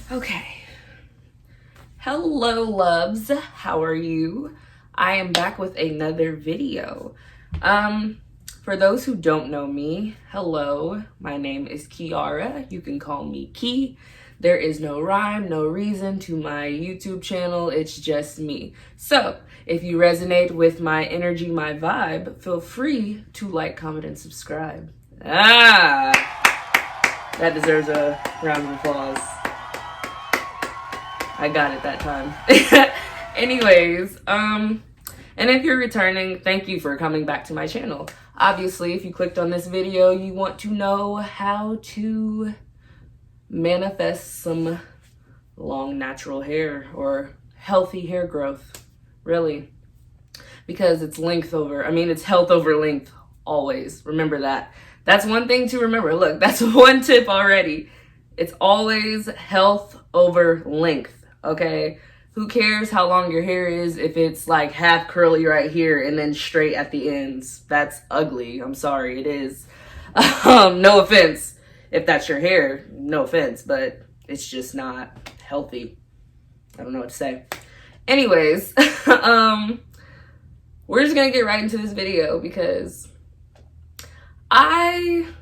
Okay. Hello, loves. How are you? I am back with another video. For those who don't know me, hello. My name is Kheyarra. You can call me Key. There is no rhyme, no reason to my YouTube channel. It's just me. So, if you resonate with my energy, my vibe, feel free to like, comment, and subscribe. That deserves a round of applause. I got it that time. Anyways, and if you're returning, thank you for coming back to my channel. Obviously, if you clicked on this video, you want to know how to manifest some long natural hair or healthy hair growth, really. Because it's it's health over length, always. Remember that. That's one thing to remember. Look, that's one tip already. It's always health over length. Okay, who cares how long your hair is if it's like half curly right here and then straight at the ends? That's ugly. I'm sorry, it is. No offense if that's your hair. No offense, but it's just not healthy. I don't know what to say. Anyways, we're just gonna get right into this video because I'm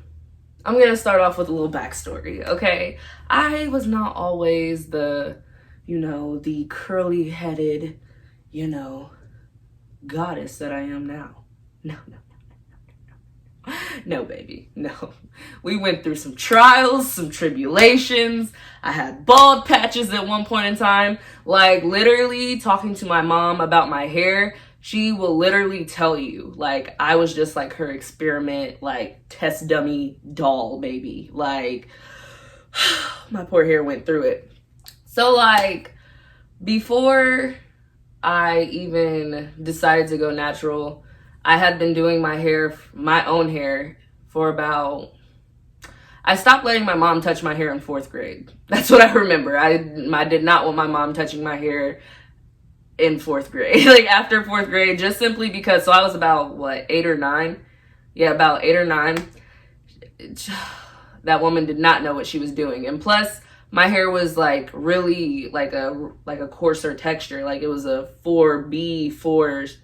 gonna start off with a little backstory. Okay, I was not always the the curly-headed, goddess that I am now. No, baby, no. We went through some trials, some tribulations. I had bald patches at one point in time. Like, literally, talking to my mom about my hair, she will literally tell you, like, I was just like her experiment, like, test dummy doll, baby. Like, my poor hair went through it. So, like, before I even decided to go natural, I had been doing my own hair, for about... I stopped letting my mom touch my hair in 4th grade. That's what I remember. I did not want my mom touching my hair in 4th grade. Like, after 4th grade, just simply because... So, I was about, 8 or 9? Yeah, about 8 or 9. That woman did not know what she was doing. And plus... my hair was like really like a coarser texture. Like it was a 4B, 4C,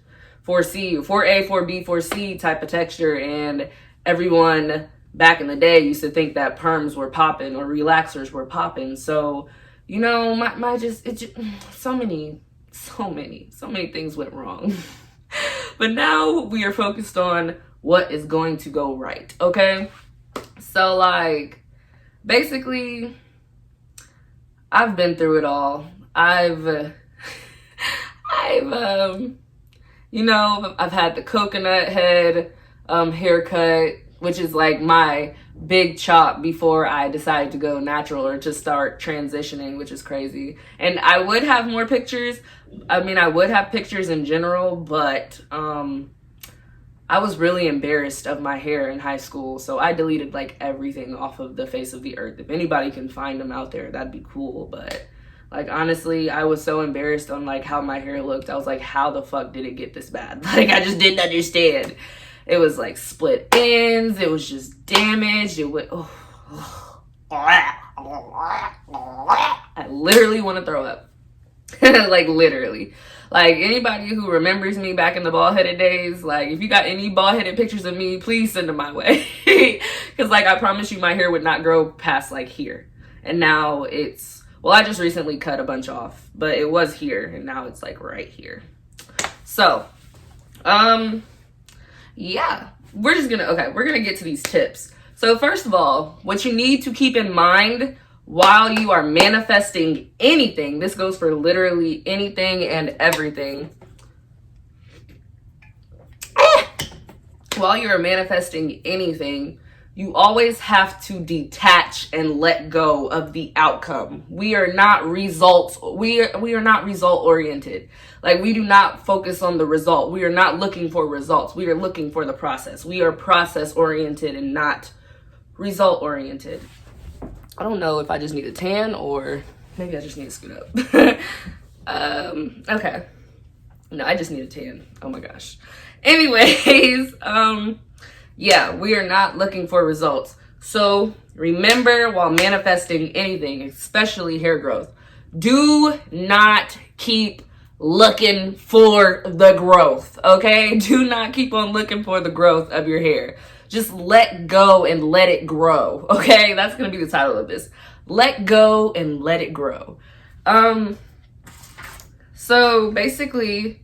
4A, 4B, 4C type of texture. And everyone back in the day used to think that perms were popping or relaxers were popping. So, so many things went wrong. But now we are focused on what is going to go right. Okay. So like, basically, I've been through it all. I've had the coconut head haircut, which is like my big chop before I decided to go natural or to start transitioning, which is crazy. And I would have more pictures. I would have pictures in general, but I was really embarrassed of my hair in high school, so I deleted like everything off of the face of the earth. If anybody can find them out there, that'd be cool. But like, honestly, I was so embarrassed on like how my hair looked. I was like, how the fuck did it get this bad? Like, I just didn't understand. It was like split ends. It was just damaged. It would. I literally want to throw up. Like, literally. Like, anybody who remembers me back in the bald-headed days, like, if you got any bald-headed pictures of me, please send them my way. Because, like, I promise you my hair would not grow past, like, here. And now it's... Well, I just recently cut a bunch off. But it was here, and now it's, like, right here. So, yeah. We're gonna get to these tips. So, first of all, what you need to keep in mind... while you are manifesting anything, this goes for literally anything and everything. While you're manifesting anything, you always have to detach and let go of the outcome. We are not result oriented. Like, we do not focus on the result. We are not looking for results. We are looking for the process. We are process oriented and not result oriented. I don't know if I just need a tan or maybe I just need to scoot up. Okay. No, I just need a tan. Oh my gosh. Anyways, yeah, we are not looking for results. So remember, while manifesting anything, especially hair growth, do not keep looking for the growth, okay? Do not keep on looking for the growth of your hair. Just let go and let it grow, okay? That's gonna be the title of this. Let go and let it grow. So basically,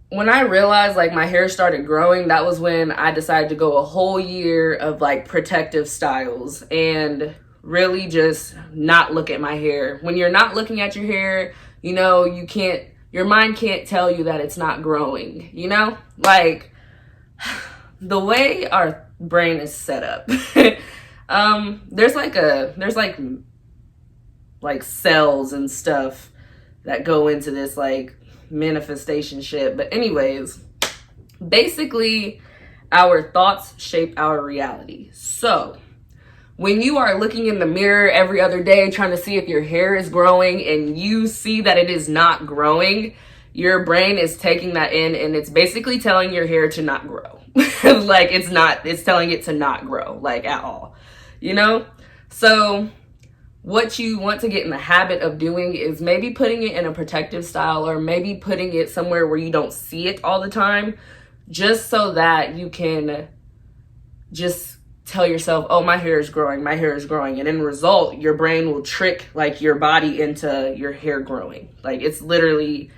when I realized like my hair started growing, that was when I decided to go a whole year of like protective styles and really just not look at my hair. When you're not looking at your hair, you know, your mind can't tell you that it's not growing, you know? Like, the way our brain is set up, there's like cells and stuff that go into this like manifestation shit. But anyways, basically our thoughts shape our reality. So when you are looking in the mirror every other day trying to see if your hair is growing and you see that it is not growing, your brain is taking that in and it's basically telling your hair to not grow. Like it's telling it to not grow, like, at all, you know? So what you want to get in the habit of doing is maybe putting it in a protective style, or maybe putting it somewhere where you don't see it all the time, just so that you can just tell yourself, oh, my hair is growing, my hair is growing. And in result, your brain will trick like your body into your hair growing. Like, it's literally,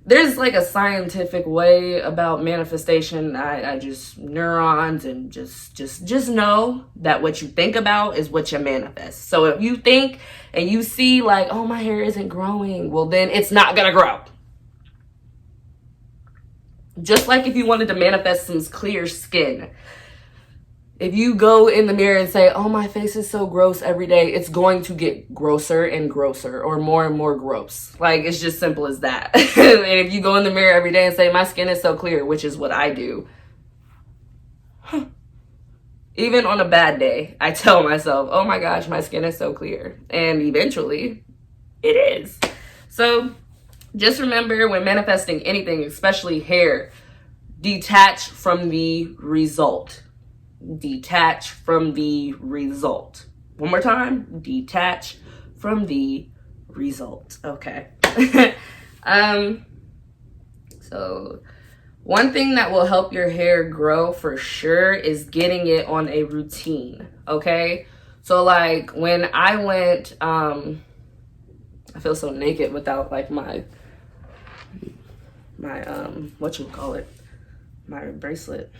there's like a scientific way about manifestation. I just neurons, and just know that what you think about is what you manifest. So if you think and you see like, oh, my hair isn't growing, well, then it's not gonna grow. Just like if you wanted to manifest some clear skin, if you go in the mirror and say, oh, my face is so gross every day, it's going to get grosser and grosser, or more and more gross. Like, it's just simple as that. And if you go in the mirror every day and say, my skin is so clear, which is what I do, even on a bad day, I tell myself, oh my gosh, my skin is so clear. And eventually it is. So just remember, when manifesting anything, especially hair, detach from the result. Detach from the result. One more time. Detach from the result. Okay. So one thing that will help your hair grow for sure is getting it on a routine. Okay. So like when I went, I feel so naked without like my whatchamacallit, my bracelet.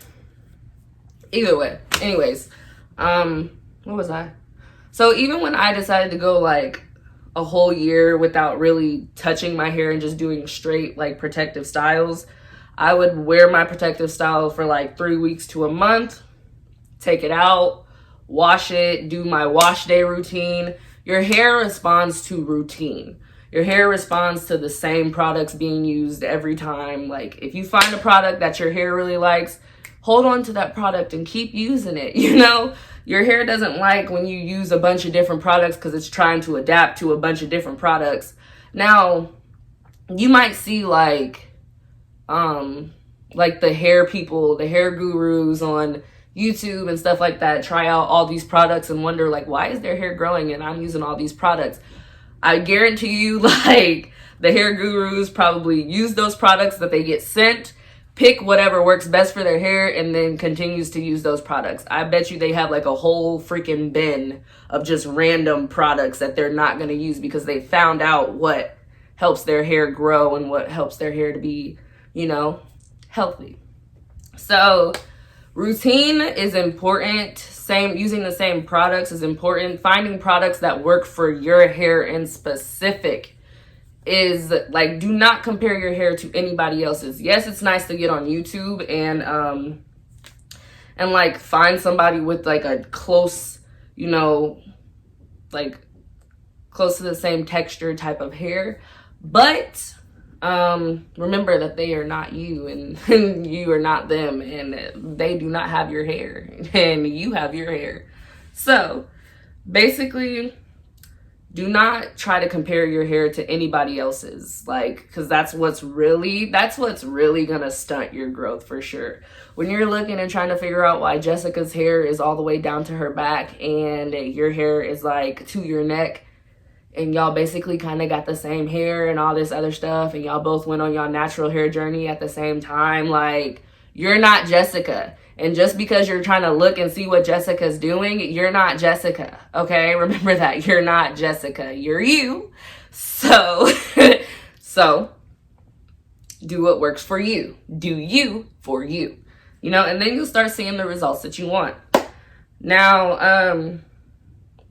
Either way, anyways, what was I? So even when I decided to go like a whole year without really touching my hair and just doing straight like protective styles, I would wear my protective style for like 3 weeks to a month, take it out, wash it, do my wash day routine. Your hair responds to routine. Your hair responds to the same products being used every time. Like, if you find a product that your hair really likes, hold on to that product and keep using it. You know, your hair doesn't like when you use a bunch of different products because it's trying to adapt to a bunch of different products. Now, you might see like the hair people, the hair gurus on YouTube and stuff like that try out all these products and wonder like, why is their hair growing and I'm using all these products? I guarantee you, like, the hair gurus probably use those products that they get sent, pick whatever works best for their hair, and then continues to use those products. I bet you they have like a whole freaking bin of just random products that they're not going to use because they found out what helps their hair grow and what helps their hair to be, you know, healthy. So routine is important. Using the same products is important. Finding products that work for your hair in specific is like, do not compare your hair to anybody else's. Yes, it's nice to get on YouTube and like find somebody with like a close, you know, like close to the same texture type of hair. But remember that they are not you and you are not them, and they do not have your hair and you have your hair. So basically, do not try to compare your hair to anybody else's, like, because that's what's really gonna stunt your growth for sure. When you're looking and trying to figure out why Jessica's hair is all the way down to her back and your hair is like to your neck, and y'all basically kind of got the same hair and all this other stuff, and y'all both went on y'all natural hair journey at the same time, like, you're not Jessica. And just because you're trying to look and see what Jessica's doing, you're not Jessica, okay? Remember that. You're not Jessica. You're you. So, so do what works for you. Do you for you. You know, and then you'll start seeing the results that you want. Now,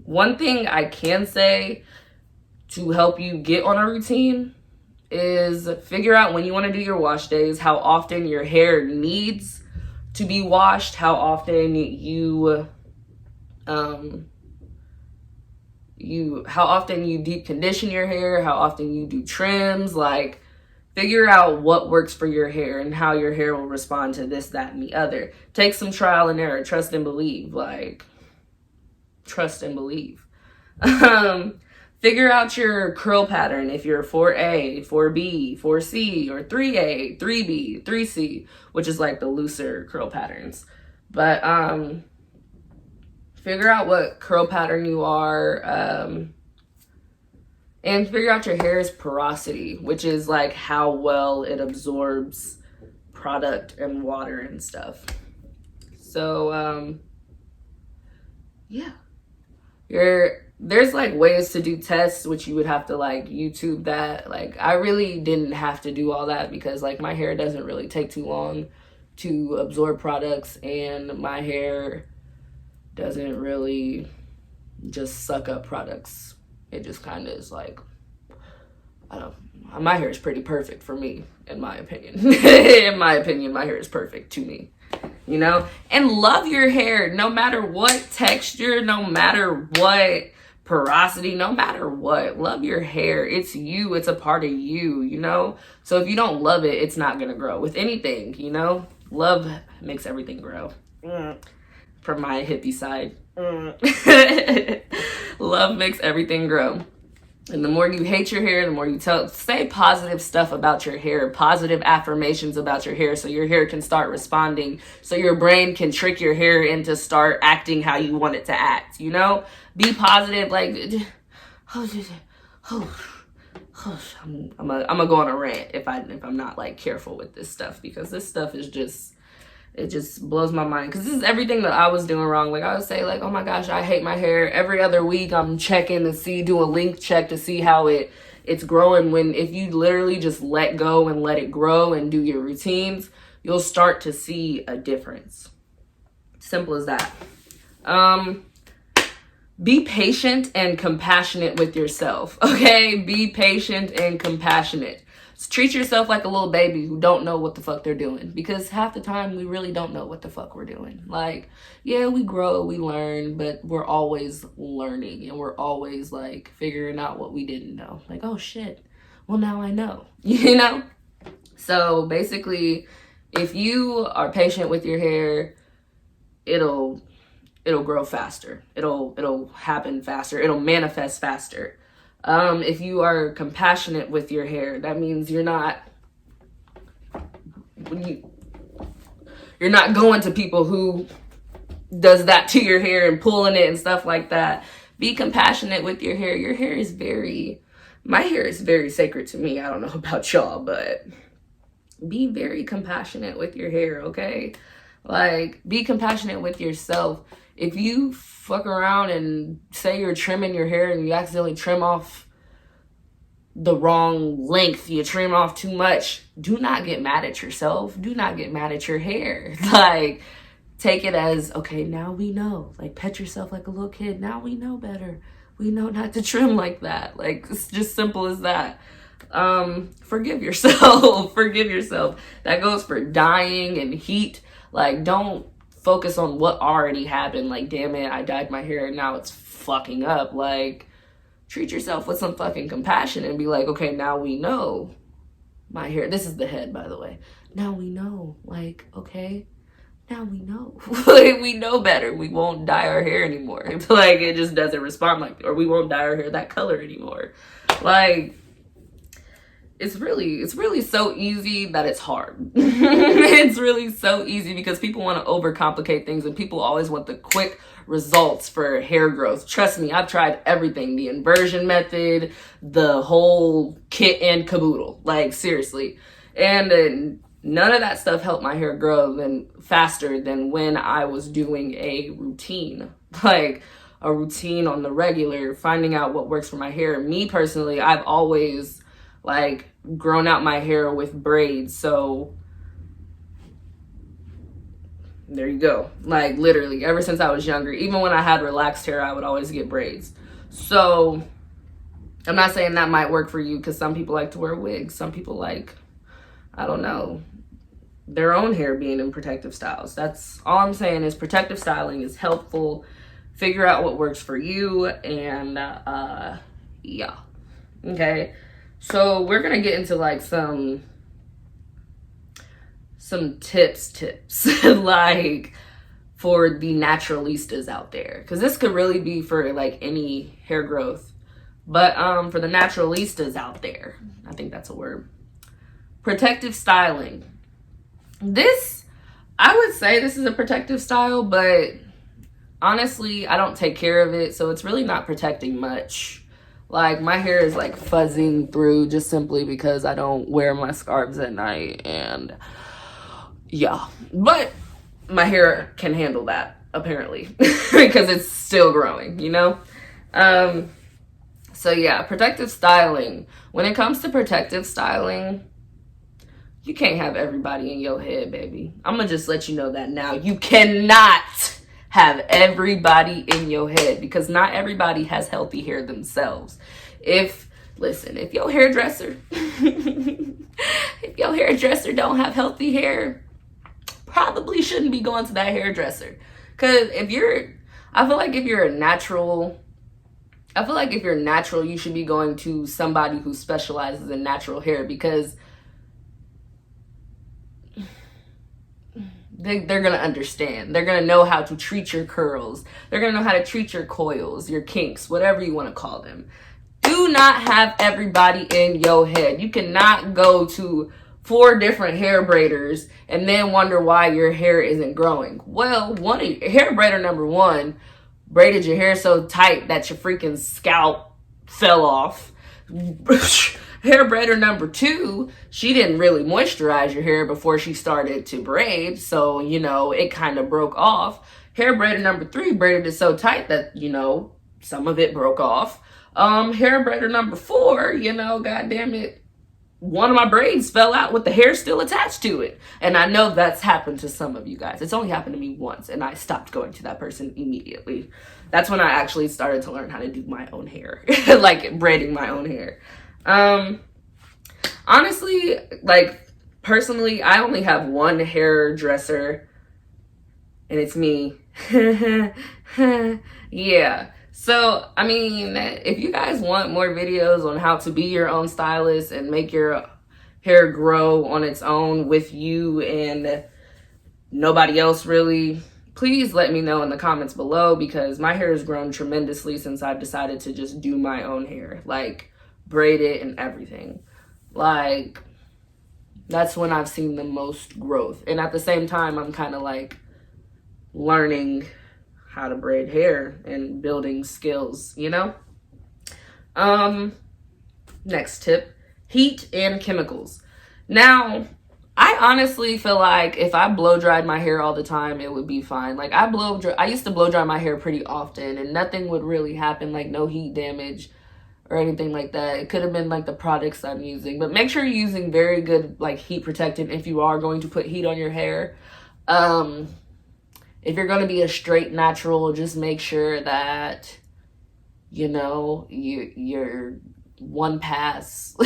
one thing I can say to help you get on a routine is figure out when you want to do your wash days, how often your hair needs to be washed, how often you deep condition your hair, how often you do trims. Like, figure out what works for your hair and how your hair will respond to this, that, and the other. Take some trial and error. Trust and believe. Like, trust and believe. Figure out your curl pattern if you're 4A, 4B, 4C, or 3A, 3B, 3C, which is like the looser curl patterns. But figure out what curl pattern you are, and figure out your hair's porosity, which is like how well it absorbs product and water and stuff. So yeah, there's like ways to do tests, which you would have to like YouTube that. Like, I really didn't have to do all that because like my hair doesn't really take too long to absorb products, and my hair doesn't really just suck up products. It just kind of is like, my hair is pretty perfect for me, in my opinion. In my opinion, my hair is perfect to me. You know? And love your hair, no matter what texture, no matter what porosity, no matter what. Love your hair. It's you. It's a part of you, you know? So if you don't love it, it's not going to grow. With anything, you know? Love makes everything grow. From my hippie side. Love makes everything grow. And the more you hate your hair, the more you say positive stuff about your hair, positive affirmations about your hair, so your hair can start responding, so your brain can trick your hair into start acting how you want it to act, you know? Be positive, like, I'm gonna go on a rant if I'm not like careful with this stuff, because this stuff is just, it just blows my mind, because this is everything that I was doing wrong. Like, I would say like, oh my gosh, I hate my hair. Every other week I'm checking to see, do a link check to see how it's growing. When if you literally just let go and let it grow and do your routines, you'll start to see a difference. Simple as that. Be patient and compassionate with yourself, okay? Be patient and compassionate. Treat yourself like a little baby who don't know what the fuck they're doing, because half the time we really don't know what the fuck we're doing. Like, yeah, we grow, we learn, but we're always learning, and we're always like figuring out what we didn't know. Like, oh shit, well now I know, you know? So basically, if you are patient with your hair, it'll grow faster. It'll happen faster. It'll manifest faster. If you are compassionate with your hair, that means you're not going to people who does that to your hair and pulling it and stuff like that. Be compassionate with your hair. Your hair is my hair is very sacred to me. I don't know about y'all, but be very compassionate with your hair, okay? Like, be compassionate with yourself. If you fuck around and say you're trimming your hair and you accidentally trim off the wrong length, you trim off too much, do not get mad at yourself. Do not get mad at your hair. Like, take it as, okay, now we know. Like, pet yourself like a little kid. Now we know better. We know not to trim like that. Like, it's just simple as that. Forgive yourself. Forgive yourself. That goes for dyeing and heat. Like, don't focus on what already happened. Like, damn it, I dyed my hair and now it's fucking up. Like, treat yourself with some fucking compassion and be like, okay, now we know my hair. This is the head, by the way. Now we know. Like, okay, now we know. Like, we know better. We won't dye our hair anymore. Like, it just doesn't respond like, or we won't dye our hair that color anymore. Like, it's really so easy that it's hard. It's really so easy because people want to overcomplicate things, and people always want the quick results for hair growth. Trust me, I've tried everything, the inversion method, the whole kit and caboodle, like seriously. And none of that stuff helped my hair grow faster than when I was doing a routine, like a routine on the regular, finding out what works for my hair. Me personally, I've always like grown out my hair with braids, so there you go. Like literally ever since I was younger, even when I had relaxed hair, I would always get braids. So I'm not saying that might work for you, because some people like to wear wigs, some people like, I don't know, their own hair being in protective styles. That's all I'm saying, is protective styling is helpful. Figure out what works for you, and yeah, okay. So we're gonna get into like some tips like for the naturalistas out there, because this could really be for like any hair growth, but for the naturalistas out there, I think that's a word. Protective styling. This, I would say this is a protective style, but honestly I don't take care of it, so it's really not protecting much. Like, my hair is like fuzzing through just simply because I don't wear my scarves at night, and yeah, but my hair can handle that apparently because it's still growing, you know? So yeah, protective styling. When it comes to protective styling, you can't have everybody in your head, baby. I'm gonna just let you know that now. You cannot have everybody in your head, because not everybody has healthy hair themselves. If your hairdresser don't have healthy hair, probably shouldn't be going to that hairdresser. Because I feel like if you're natural, you should be going to somebody who specializes in natural hair, because they're going to understand. They're going to know how to treat your curls. They're going to know how to treat your coils, your kinks, whatever you want to call them. Do not have everybody in your head. You cannot go to 4 different hair braiders and then wonder why your hair isn't growing. Well, hair braider number 1 braided your hair so tight that your freaking scalp fell off. Hair braider number 2, she didn't really moisturize your hair before she started to braid, so, you know, it kind of broke off. Hair braider number 3 braided it so tight that, you know, some of it broke off. Hair braider number 4, you know, goddamn it, one of my braids fell out with the hair still attached to it. And I know that's happened to some of you guys. It's only happened to me once, and I stopped going to that person immediately. That's when I actually started to learn how to do my own hair, like braiding my own hair. Honestly, like, personally, I only have one hairdresser, and it's me. Yeah. So, I mean, if you guys want more videos on how to be your own stylist and make your hair grow on its own with you and nobody else really, please let me know in the comments below, because my hair has grown tremendously since I've decided to just do my own hair, like braid it and everything. Like, that's when I've seen the most growth. And at the same time, I'm kind of like learning how to braid hair and building skills, you know? Next tip, heat and chemicals. Now, I honestly feel like if I blow dried my hair all the time, it would be fine. Like, I used to blow dry my hair pretty often, and nothing would really happen, like no heat damage or anything like that. It could have been like the products I'm using, but make sure you're using very good like heat protectant if you are going to put heat on your hair. If you're going to be a straight natural, just make sure that, you know, you're one pass.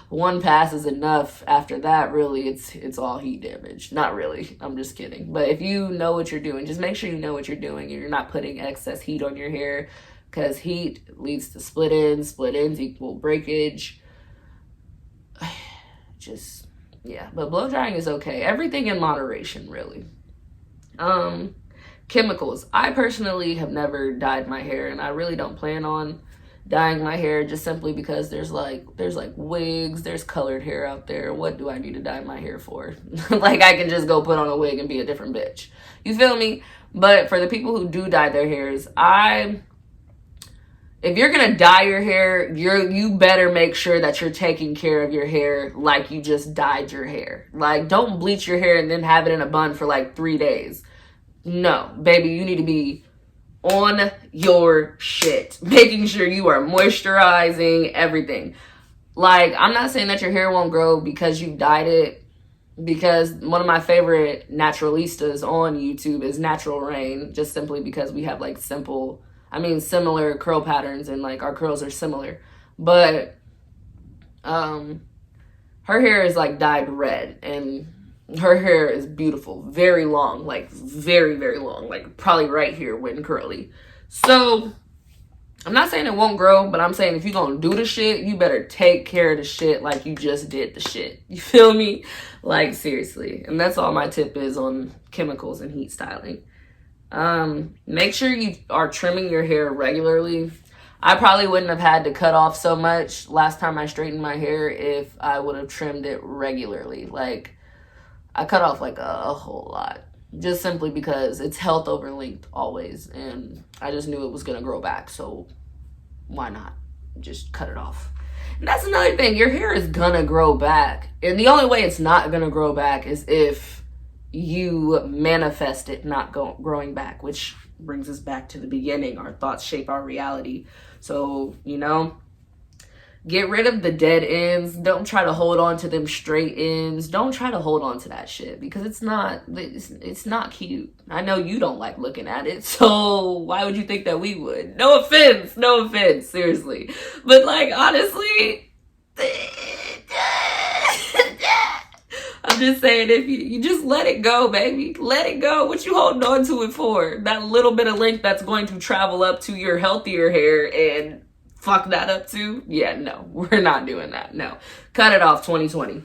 One pass is enough. After that, really, it's all heat damage. Not really. I'm just kidding. But if you know what you're doing, just make sure you know what you're doing and you're not putting excess heat on your hair, because heat leads to split ends. Split ends equal breakage. Just, yeah. But blow drying is okay. Everything in moderation, really. Chemicals. I personally have never dyed my hair, and I really don't plan on dyeing my hair, just simply because there's like wigs, there's colored hair out there. What do I need to dye my hair for? Like, I can just go put on a wig and be a different bitch. You feel me? But for the people who do dye their hairs, if you're gonna dye your hair, you better make sure that you're taking care of your hair like you just dyed your hair. Like, don't bleach your hair and then have it in a bun for like 3 days. No, baby, you need to be on your shit, making sure you are moisturizing everything. Like, I'm not saying that your hair won't grow because you dyed it, because one of my favorite naturalistas on YouTube is Natural Rain, just simply because we have like similar curl patterns, and like our curls are similar. But her hair is like dyed red, and her hair is beautiful, very long, like very, very long, like probably right here when curly. So I'm not saying it won't grow, but I'm saying if you're gonna do the shit, you better take care of the shit like you just did the shit. You feel me? Like, seriously. And that's all my tip is on chemicals and heat styling. Make sure you are trimming your hair regularly. I probably wouldn't have had to cut off so much last time I straightened my hair if I would have trimmed it regularly. Like, I cut off like a whole lot, just simply because it's health over length always, and I just knew it was gonna grow back, so why not just cut it off? And that's another thing, your hair is gonna grow back, and the only way it's not gonna grow back is if you manifest it not growing back, which brings us back to the beginning. Our thoughts shape our reality. So, you know, get rid of the dead ends. Don't try to hold on to them straight ends. Don't try to hold on to that shit, because it's not cute. I know you don't like looking at it, so why would you think that we would? No offense, seriously. But like, honestly, I'm just saying, if you just let it go, baby. Let it go. What you holding on to it for? That little bit of length that's going to travel up to your healthier hair and fuck that up too? Yeah, no, we're not doing that. No, cut it off, 2020.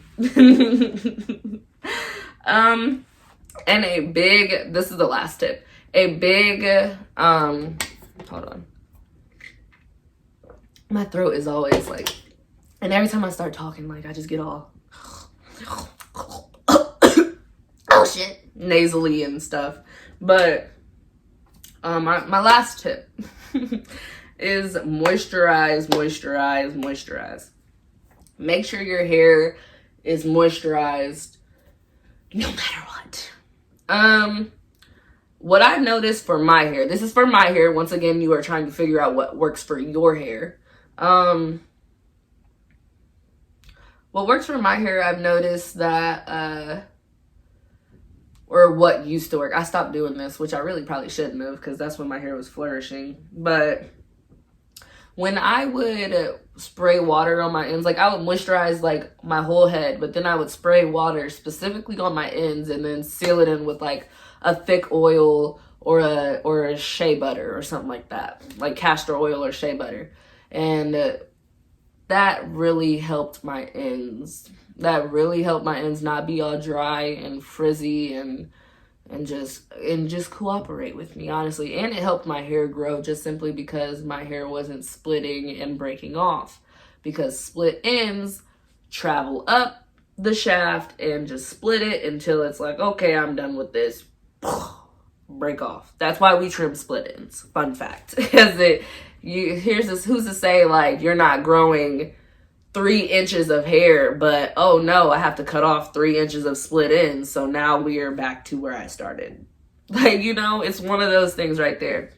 And this is the last tip. Hold on. My throat is always like, and every time I start talking, like, I just get all, oh shit, nasally and stuff. But my last tip is moisturize. Make sure your hair is moisturized no matter what. What I've noticed for my hair, this is for my hair. Once again, you are trying to figure out what works for your hair. What works for my hair, I've noticed that, or what used to work. I stopped doing this, which I really probably shouldn't have, because that's when my hair was flourishing. But when I would spray water on my ends, like I would moisturize like my whole head, but then I would spray water specifically on my ends and then seal it in with like a thick oil or a shea butter or something like that, like castor oil or shea butter. And that really helped my ends. That really helped my ends not be all dry and frizzy and just cooperate with me, honestly. And it helped my hair grow, just simply because my hair wasn't splitting and breaking off. Because split ends travel up the shaft and just split it until it's like, okay, I'm done with this. Break off. That's why we trim split ends. Fun fact. Because who's to say like you're not growing 3 inches of hair, but oh no, I have to cut off 3 inches of split ends, so now we are back to where I started. Like, you know, it's one of those things right there.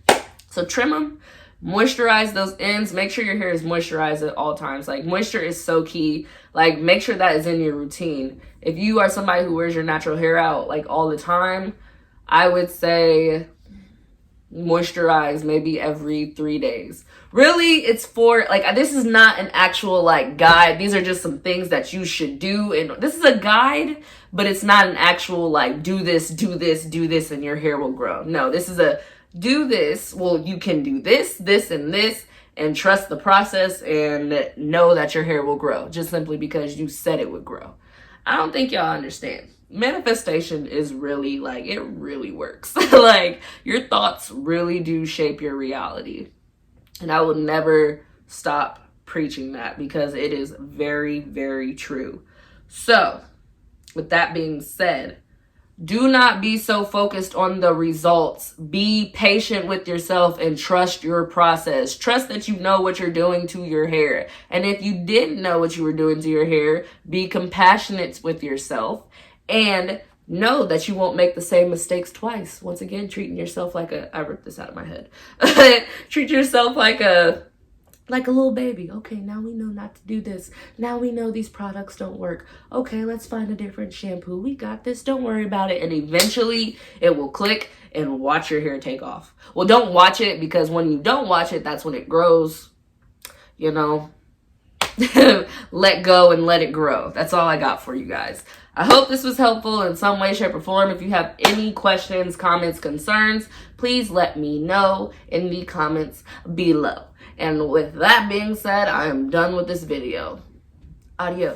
So trim them, moisturize those ends, make sure your hair is moisturized at all times. Like, moisture is so key. Like, make sure that is in your routine. If you are somebody who wears your natural hair out like all the time, I would say moisturize maybe every 3 days. Really, it's for like, this is not an actual like guide. These are just some things that you should do, and this is a guide, but it's not an actual like do this and your hair will grow. No, this is a do this. Well, you can do this and this, and trust the process and know that your hair will grow, just simply because you said it would grow. I don't think y'all understand. manifestation is really, like, it really works. Like, your thoughts really do shape your reality. And I will never stop preaching that because it is very, very true. So, with that being said, do not be so focused on the results. Be patient with yourself and trust your process. Trust that you know what you're doing to your hair. And if you didn't know what you were doing to your hair, be compassionate with yourself and know that you won't make the same mistakes twice. Once again, treating yourself like I ripped this out of my head. Treat yourself like a little baby. Okay, now we know not to do this. Now we know these products don't work. Okay, let's find a different shampoo. We got this. Don't worry about it. And eventually it will click and watch your hair take off. Well, don't watch it, because when you don't watch it, that's when it grows. You know, let go and let it grow. That's all I got for you guys. I hope this was helpful in some way, shape, or form. If you have any questions, comments, concerns, please let me know in the comments below. And with that being said, I am done with this video. Adios.